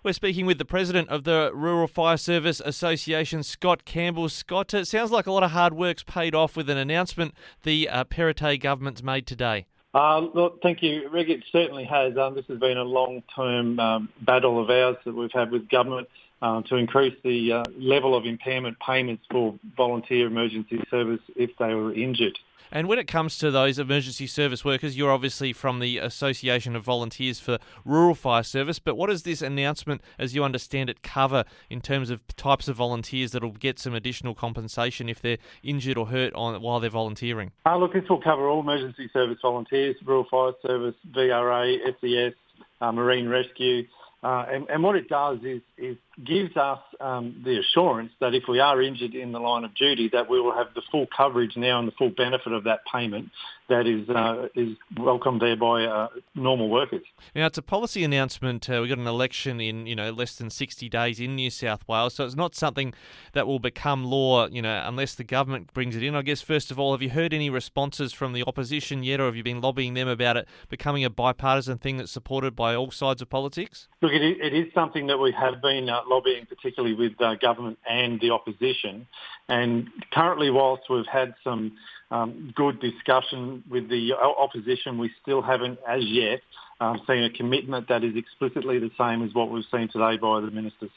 We're speaking with the president of the Rural Fire Service Association, Scott Campbell. Scott, it sounds like a lot of hard work's paid off with an announcement the Perrottet government's made today. Look, thank you, Rick. It certainly has. This has been a long-term battle of ours that we've had with government to increase the level of impairment payments for volunteer emergency service if they were injured. And when it comes to those emergency service workers, you're obviously from the Association of Volunteers for Rural Fire Service, but what does this announcement, as you understand it, cover in terms of types of volunteers that will get some additional compensation if they're injured or hurt while they're volunteering? Look, this will cover all emergency service volunteers, Rural Fire Service, VRA, SES, Marine Rescue. And what it does is gives us the assurance that if we are injured in the line of duty, that we will have the full coverage now and the full benefit of that payment that is welcomed there by normal workers. Now, it's a policy announcement. We've got an election in less than 60 days in New South Wales, so it's not something that will become law unless the government brings it in. I guess, first of all, have you heard any responses from the opposition yet, or have you been lobbying them about it becoming a bipartisan thing that's supported by all sides of politics? Look, it is something that we have been lobbying, particularly with government and the opposition. And currently, whilst we've had some good discussion with the opposition, we still haven't as yet seen a commitment that is explicitly the same as what we've seen today by the ministers.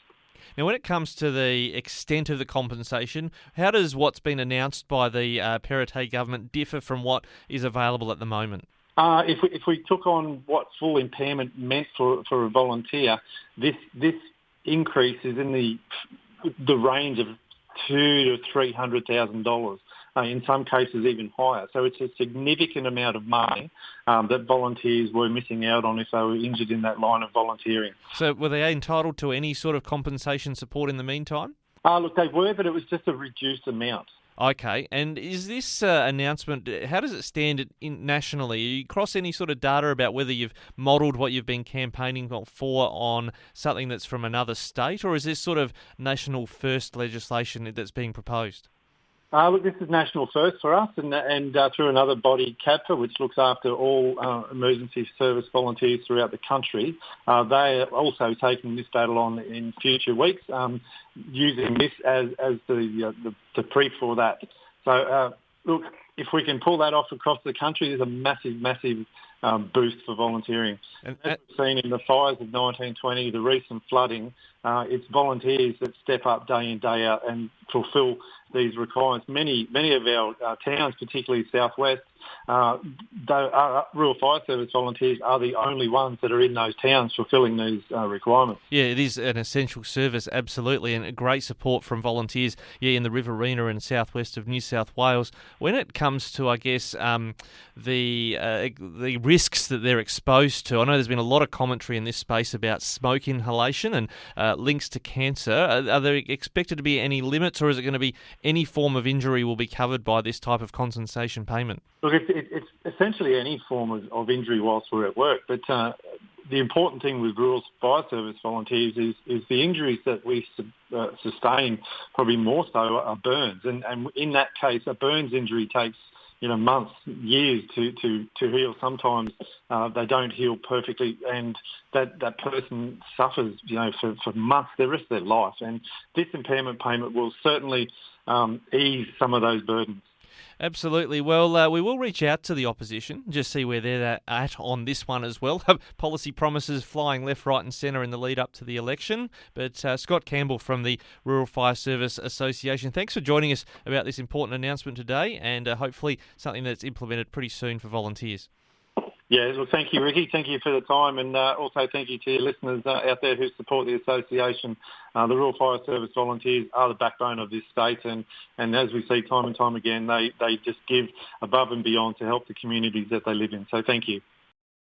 Now, when it comes to the extent of the compensation, how does what's been announced by the Perrottet government differ from what is available at the moment? If we took on what full impairment meant for a volunteer, this increase is in the range of $200,000 to $300,000. In some cases even higher. So it's a significant amount of money that volunteers were missing out on if they were injured in that line of volunteering. So were they entitled to any sort of compensation support in the meantime? Look, they were, but it was just a reduced amount. Okay, and is this announcement, how does it stand nationally? You cross any sort of data about whether you've modelled what you've been campaigning for on something that's from another state, or is this sort of national first legislation that's being proposed? Look, this is national first for us, and through another body, CAPFA, which looks after all emergency service volunteers throughout the country. They are also taking this battle on in future weeks, using this as the pre for that. So, look, if we can pull that off across the country, there's a massive boost for volunteering. And as we've seen in the fires of 1920, the recent flooding, it's volunteers that step up day in, day out and fulfil these requirements. Many of our towns, particularly Southwest, Rural Fire Service volunteers are the only ones that are in those towns fulfilling these requirements. Yeah, it is an essential service, absolutely, and a great support from volunteers in the Riverina and southwest of New South Wales. When it comes to, I guess, the risks that they're exposed to, I know there's been a lot of commentary in this space about smoke inhalation and links to cancer. Are there expected to be any limits, or is it going to be any form of injury will be covered by this type of compensation payment? Look, it's essentially any form of injury whilst we're at work. But the important thing with Rural Fire Service volunteers is the injuries that we sustain, probably more so, are burns. And in that case, a burns injury takes months, years to heal. Sometimes they don't heal perfectly, and that person suffers, for months, the rest of their life. And this impairment payment will certainly ease some of those burdens. Absolutely. Well, we will reach out to the opposition, just see where they're at on this one as well. Policy promises flying left, right and centre in the lead up to the election. But Scott Campbell from the Rural Fire Service Association, thanks for joining us about this important announcement today, and hopefully something that's implemented pretty soon for volunteers. Yeah, well, thank you, Ricky. Thank you for the time, and also thank you to your listeners out there who support the association. The Rural Fire Service volunteers are the backbone of this state, and as we see time and time again, they just give above and beyond to help the communities that they live in. So thank you.